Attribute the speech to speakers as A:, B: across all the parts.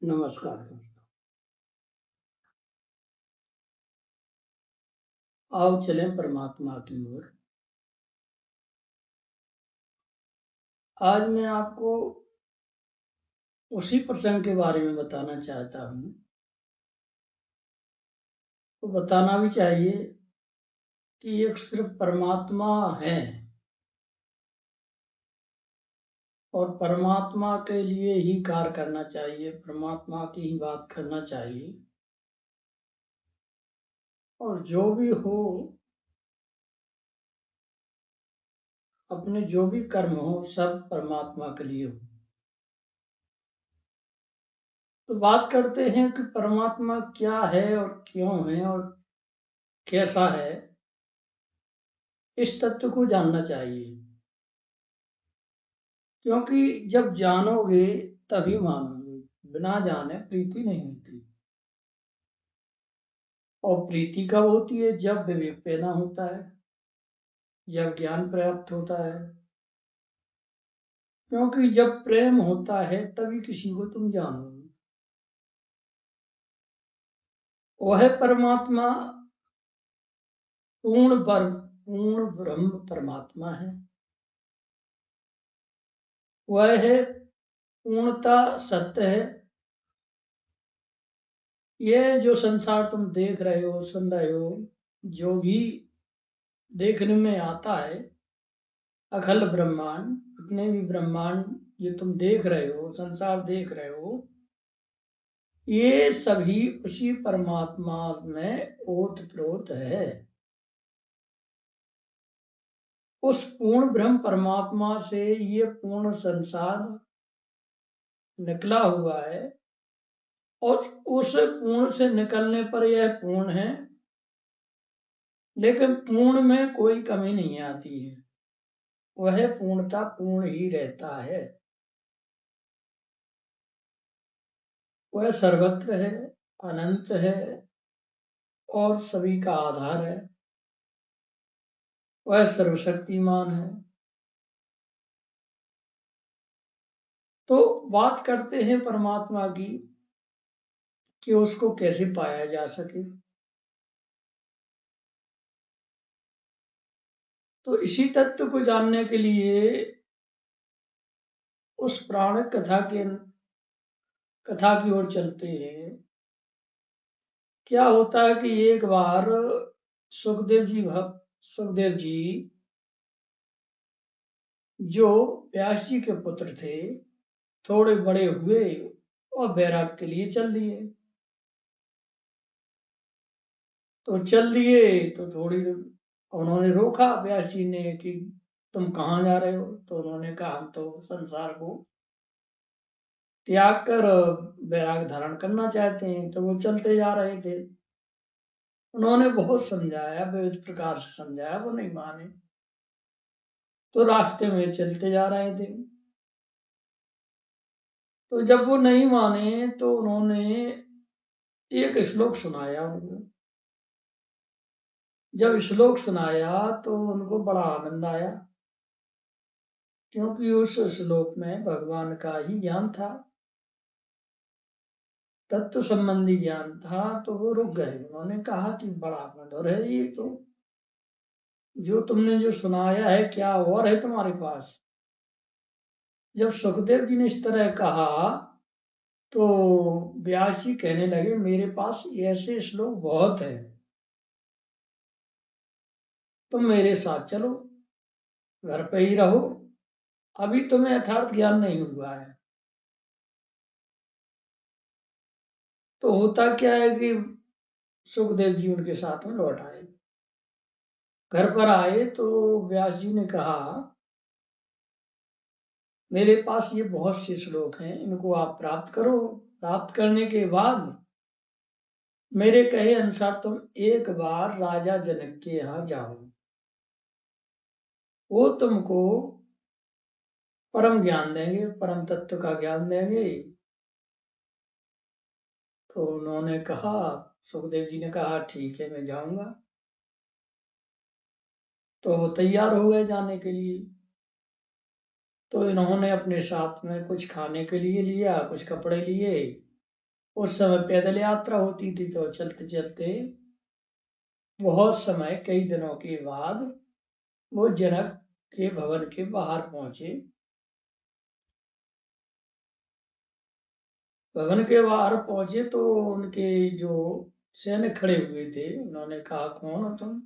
A: नमस्कार दोस्तों। आओ चलें परमात्मा की ओर। आज मैं आपको उसी प्रसंग के बारे में बताना चाहता हूँ। तो बताना भी चाहिए कि एक सिर्फ परमात्मा है और परमात्मा के लिए ही कार्य करना चाहिए, परमात्मा की ही बात करना चाहिए। और जो भी हो, अपने जो भी कर्म हो, सब परमात्मा के लिए हो। तो बात करते हैं कि परमात्मा क्या है और क्यों है और कैसा है। इस तत्व को जानना चाहिए, क्योंकि जब जानोगे तभी मानोगे। बिना जाने प्रीति नहीं होती। और प्रीति कब होती है? जब विवेक पैदा होता है, जब ज्ञान प्राप्त होता है। क्योंकि जब प्रेम होता है तभी किसी को तुम जानोगे। वह परमात्मा पूर्ण ब्रह्म परमात्मा है। वह है पूर्णता सत्य है। ये जो संसार तुम देख रहे हो, सुन रहे हो, जो भी देखने में आता है, अखिल ब्रह्मांड, जितने भी ब्रह्मांड ये तुम देख रहे हो, संसार देख रहे हो, ये सभी उसी परमात्मा में ओतप्रोत है। उस पूर्ण ब्रह्म परमात्मा से ये पूर्ण संसार निकला हुआ है। और उस पूर्ण से निकलने पर यह पूर्ण है, लेकिन पूर्ण में कोई कमी नहीं आती है। वह पूर्णता पूर्ण ही रहता है। वह सर्वत्र है, अनंत है और सभी का आधार है। वह सर्वशक्तिमान है। तो बात करते हैं परमात्मा की कि उसको कैसे पाया जा सके। तो इसी तत्व को जानने के लिए उस प्राणिक कथा की ओर चलते हैं। क्या होता है कि एक बार सुखदेव जी जो व्यास जी के पुत्र थे, थोड़े बड़े हुए और बैराग के लिए चल दिए। तो चल दिए तो थोड़ी उन्होंने रोका व्यास जी ने कि तुम कहाँ जा रहे हो? तो उन्होंने कहा हम तो संसार को त्याग कर वैराग धारण करना चाहते हैं। तो वो चलते जा रहे थे। उन्होंने बहुत समझाया, विविध प्रकार से समझाया, वो नहीं माने। तो रास्ते में चलते जा रहे थे। तो जब वो नहीं माने तो उन्होंने एक श्लोक सुनाया उनको। जब श्लोक सुनाया तो उनको बड़ा आनंद आया, क्योंकि उस श्लोक में भगवान का ही ज्ञान था, तत्व संबंधी ज्ञान था। तो वो रुक गए। उन्होंने कहा कि बड़ा मधुर है ये तो, जो तुमने जो सुनाया है, क्या और है तुम्हारे पास? जब सुखदेव जी ने इस तरह कहा तो व्यास जी कहने लगे मेरे पास ऐसे श्लोक बहुत है, तुम मेरे साथ चलो, घर पे ही रहो, अभी तुम्हें यथार्थ ज्ञान नहीं हुआ है। तो होता क्या है कि सुखदेव जी उनके साथ में लौट आए। घर पर आए तो व्यास जी ने कहा मेरे पास ये बहुत से श्लोक हैं, इनको आप प्राप्त करो। प्राप्त करने के बाद मेरे कहे अनुसार तुम एक बार राजा जनक के यहाँ जाओ, वो तुमको परम ज्ञान देंगे, परम तत्व का ज्ञान देंगे। तो उन्होंने कहा, सुखदेव जी ने कहा ठीक है मैं जाऊंगा। तो वो तैयार हो गए जाने के लिए। तो इन्होंने अपने साथ में कुछ खाने के लिए लिया, कुछ कपड़े लिए उस समय पैदल यात्रा होती थी, तो चलते चलते बहुत समय, कई दिनों के बाद वो जनक के भवन के बाहर पहुंचे। भवन के बाहर पहुंचे तो उनके जो सैनिक खड़े हुए थे, उन्होंने कहा, कौन हो तुम?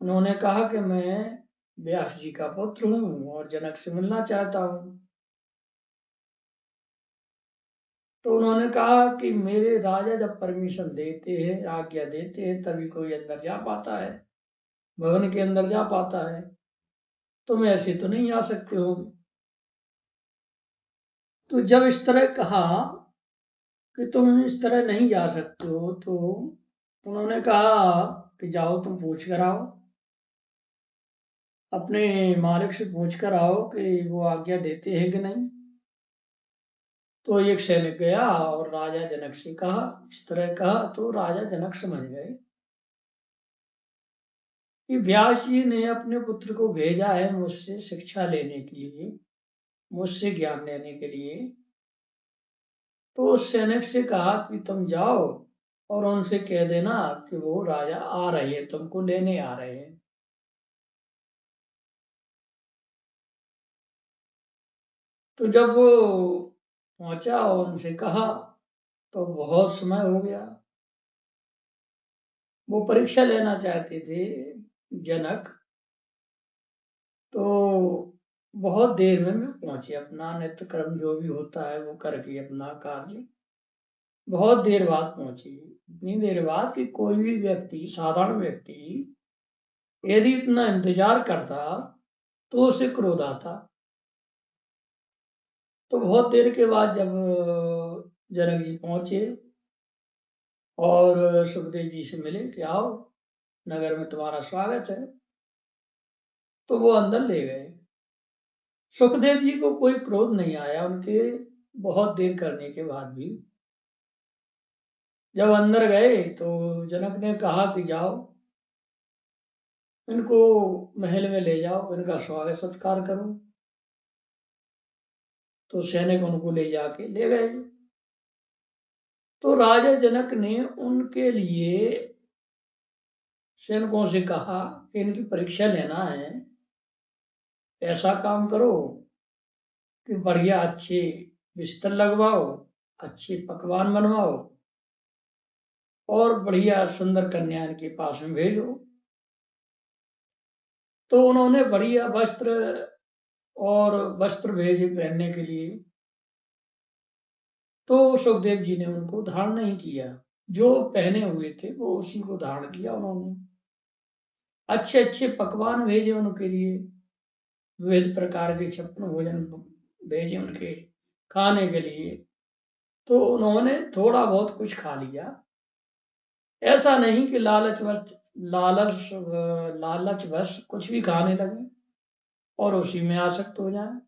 A: उन्होंने कहा कि मैं व्यास जी का पुत्र हूँ और जनक से मिलना चाहता हूँ। तो उन्होंने कहा कि मेरे राजा जब परमिशन देते हैं, आज्ञा देते हैं, तभी कोई अंदर जा पाता है, भवन के अंदर जा पाता है। तुम ऐसे तो नहीं आ सकते हो। तो जब इस तरह कहा कि तुम इस तरह नहीं जा सकते हो, तो उन्होंने कहा कि जाओ, तुम पूछ कर आओ, अपने मालिक से पूछ कर आओ कि वो आज्ञा देते हैं कि नहीं। तो एक सैनिक गया और राजा जनक से कहा, इस तरह कहा। तो राजा जनक समझ गए कि व्यास जी ने अपने पुत्र को भेजा है मुझसे शिक्षा लेने के लिए, मुझसे ज्ञान लेने के लिए। तो उस सैनिक से कहा कि तुम जाओ और उनसे कह देना कि वो राजा आ रहे हैं, तुमको लेने आ रहे हैं। तो जब वो पहुंचा और उनसे कहा, तो बहुत समय हो गया। वो परीक्षा लेना चाहते थे जनक। तो बहुत देर में मैं पहुंचे, अपना नित्य कर्म जो भी होता है वो करके अपना कार्य बहुत देर बाद पहुंची। इतनी देर बाद कि कोई भी व्यक्ति, साधारण व्यक्ति, यदि इतना इंतजार करता तो उसे क्रोध आता। तो बहुत देर के बाद जब जनक जी पहुंचे और सुखदेव जी से मिले कि आओ, नगर में तुम्हारा स्वागत है, तो वो अंदर ले गए। सुखदेव जी को कोई क्रोध नहीं आया उनके बहुत देर करने के बाद भी। जब अंदर गए तो जनक ने कहा कि जाओ, इनको महल में ले जाओ, इनका स्वागत सत्कार करो। तो सैनिक उनको ले जाके ले गए। तो राजा जनक ने उनके लिए सैनिकों से कहा कि इनकी परीक्षा लेना है, ऐसा काम करो कि बढ़िया अच्छे बिस्तर लगवाओ, अच्छे पकवान बनवाओ और बढ़िया सुंदर कन्या इनके पास में भेजो। तो उन्होंने बढ़िया वस्त्र और वस्त्र भेजे पहनने के लिए। तो सुखदेव जी ने उनको धारण नहीं किया, जो पहने हुए थे वो उसी को धारण किया उन्होंने। अच्छे अच्छे पकवान भेजे उनके लिए, विविध प्रकार के 56 भोजन भेजे उनके खाने के लिए। तो उन्होंने थोड़ा बहुत कुछ खा लिया। ऐसा नहीं कि लालच लालच बस कुछ भी खाने लगे और उसी में आसक्त हो जाए।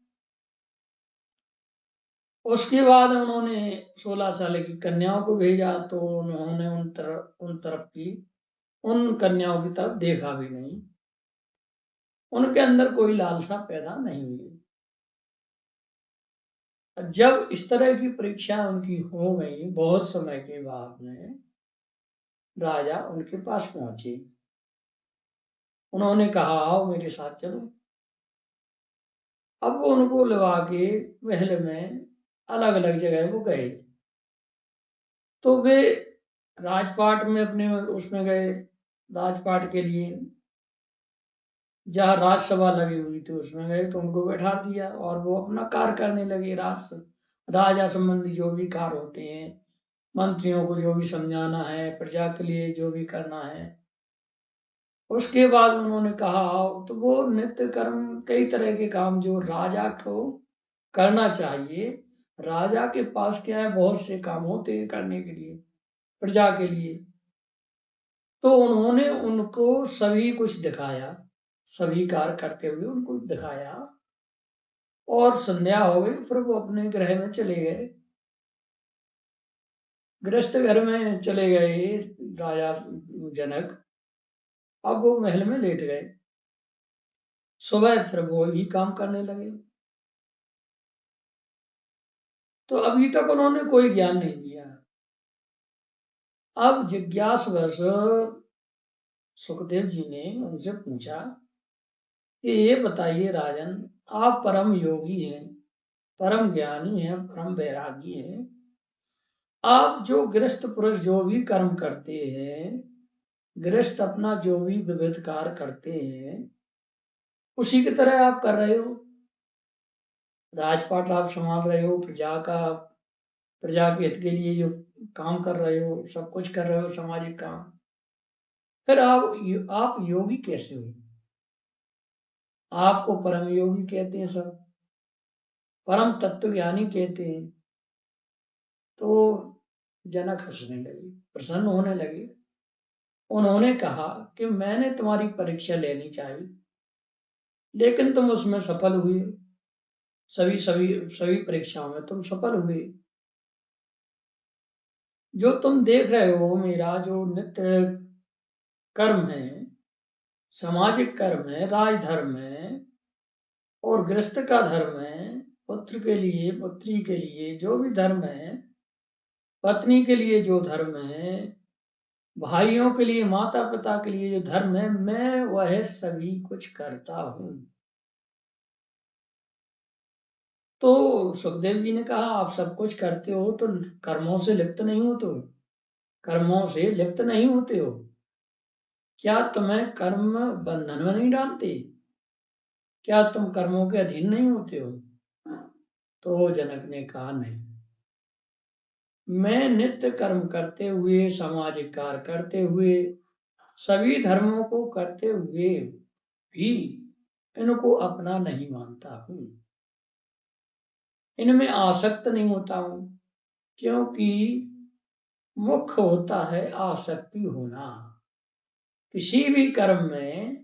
A: उसके बाद उन्होंने 16 साल की कन्याओं को भेजा, तो उन्होंने उन तरफ की, उन कन्याओं की तरफ देखा भी नहीं। उनके अंदर कोई लालसा पैदा नहीं हुई। जब इस तरह की परीक्षा उनकी हो गई, बहुत समय के बाद में राजा उनके पास पहुंचे। उन्होंने कहा, आओ मेरे साथ चलो। अब वो उनको लगा के महल में अलग अलग जगह वो गए। तो वे राजपाट में अपने उसमें गए, राजपाट के लिए जहाँ राजसभा लगी हुई थी उसमें गए, तो उनको बैठा दिया और वो अपना कार्य करने लगे। राजा संबंधी जो भी कार्य होते हैं, मंत्रियों को जो भी समझाना है, प्रजा के लिए जो भी करना है। उसके बाद उन्होंने कहा, तो वो नित्य कर्म, कई तरह के काम जो राजा को करना चाहिए। राजा के पास क्या है, बहुत से काम होते हैं करने के लिए, प्रजा के लिए। तो उन्होंने उनको सभी कुछ दिखाया, सभी कार्य करते हुए उनको दिखाया। और संध्या हो गई, फिर वो अपने गृह में चले गए, गृहस्थ घर में चले गए राजा जनक। अब वो महल में लेट गए। सुबह फिर वो ही काम करने लगे। तो अभी तक उन्होंने कोई ज्ञान नहीं दिया। अब जिज्ञासवश सुखदेव जी ने उनसे पूछा कि ये बताइए राजन, आप परम योगी हैं, परम ज्ञानी हैं, परम वैरागी हैं, आप जो गृहस्थ पुरुष जो भी कर्म करते हैं, गृहस्थ अपना जो भी विविध कार्य करते हैं, उसी की तरह आप कर रहे हो। राजपाट आप संभाल रहे हो, प्रजा के हित के लिए जो काम कर रहे हो, सब कुछ कर रहे हो, सामाजिक काम। फिर आप योगी कैसे हो? आपको परम योगी कहते हैं सब, परम तत्व ज्ञानी कहते हैं। तो जनक हंसने लगे, प्रसन्न होने लगे। उन्होंने कहा कि मैंने तुम्हारी परीक्षा लेनी चाहिए, लेकिन तुम उसमें सफल हुए। सभी सभी सभी परीक्षाओं में तुम सफल हुए। जो तुम देख रहे हो, मेरा जो नित्य कर्म है, सामाजिक कर्म है, राजधर्म है और गृहस्थ का धर्म है, पुत्र के लिए, पुत्री के लिए जो भी धर्म है, पत्नी के लिए जो धर्म है, भाइयों के लिए, माता पिता के लिए जो धर्म है, मैं वह सभी कुछ करता हूं। तो सुखदेव जी ने कहा, आप सब कुछ करते हो तो कर्मों से लिप्त नहीं होते हो? कर्मों से लिप्त नहीं होते हो? क्या तुम्हें कर्म बंधन में नहीं डालते? क्या तुम कर्मों के अधीन नहीं होते हो? तो जनक ने कहा, नहीं, मैं नित्य कर्म करते हुए, सामाजिक कार्य करते हुए, सभी धर्मों को करते हुए भी इनको अपना नहीं मानता हूं, इनमें आसक्त नहीं होता हूं। क्योंकि मुख्य होता है आसक्ति होना। किसी भी कर्म में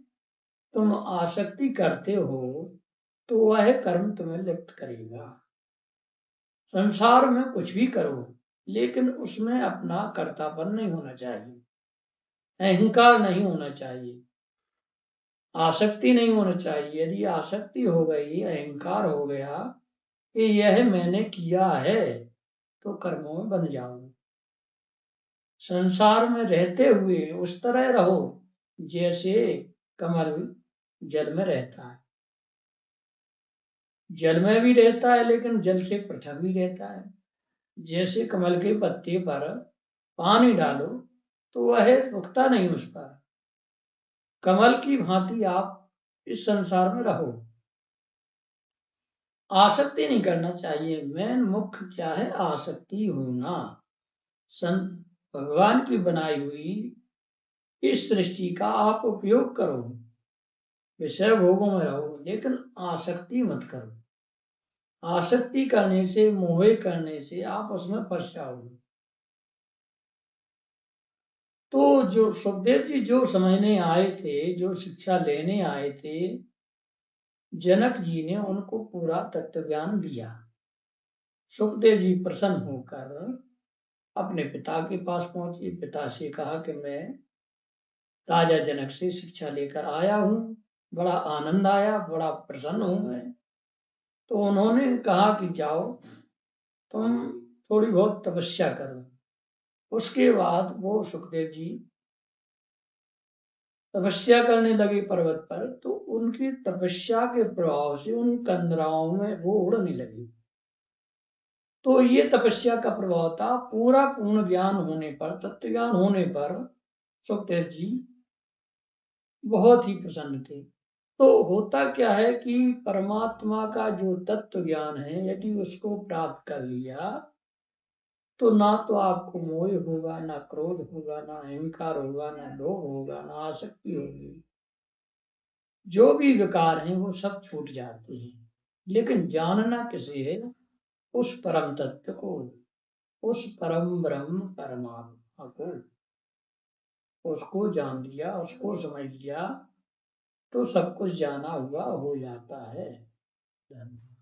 A: तुम आसक्ति करते हो तो वह कर्म तुम्हें लिप्त करेगा। संसार में कुछ भी करो, लेकिन उसमें अपना कर्तापन नहीं होना चाहिए, अहंकार नहीं होना चाहिए, आसक्ति नहीं होना चाहिए। यदि आसक्ति हो गई, अहंकार हो गया कि यह मैंने किया है, तो कर्मों में बंध जाओ। संसार में रहते हुए उस तरह रहो जैसे कमल जल में रहता है। जल में भी रहता है, लेकिन जल से पृथक भी रहता है। जैसे कमल के पत्ते पर पानी डालो तो वह रुकता नहीं उस पर, कमल की भांति आप इस संसार में रहो। आसक्ति नहीं करना चाहिए। मेन मुख्य क्या है? आसक्ति होना। भगवान की बनाई हुई इस सृष्टि का आप उपयोग करो, विषय भोगों में रहो, लेकिन आसक्ति मत करो। आसक्ति करने से, मोह करने से आप उसमें फंस जाओगे। तो जो सुखदेव जी जो समझने आए थे, जो शिक्षा लेने आए थे, जनक जी ने उनको पूरा तत्व ज्ञान दिया। सुखदेव जी प्रसन्न होकर अपने पिता के पास पहुंचे। पिता से कहा कि मैं राजा जनक से शिक्षा लेकर आया हूं, बड़ा आनंद आया, बड़ा प्रसन्न हूं मैं। तो उन्होंने कहा कि जाओ, तुम थोड़ी बहुत तपस्या करो। उसके बाद वो सुखदेव जी तपस्या करने लगे पर्वत पर। तो उनकी तपस्या के प्रभाव से उन कंदराओं में वो उड़ने लगी। तो ये तपस्या का प्रभाव था। पूरा पूर्ण ज्ञान होने पर, तत्व ज्ञान होने पर सुखदेव जी बहुत ही प्रसन्न थे। तो होता क्या है कि परमात्मा का जो तत्व ज्ञान है, यदि उसको प्राप्त कर लिया तो ना तो आपको मोह होगा, ना क्रोध होगा, ना अहंकार होगा, ना लोभ होगा, ना आसक्ति होगी। जो भी विकार हैं वो सब छूट जाते हैं। लेकिन जानना किसे है? उस परम तत्व को, उस परम ब्रह्म परमात्मा को। उसको जान लिया, उसको समझ लिया तो सब कुछ जाना हुआ हो जाता है। धन्यवाद।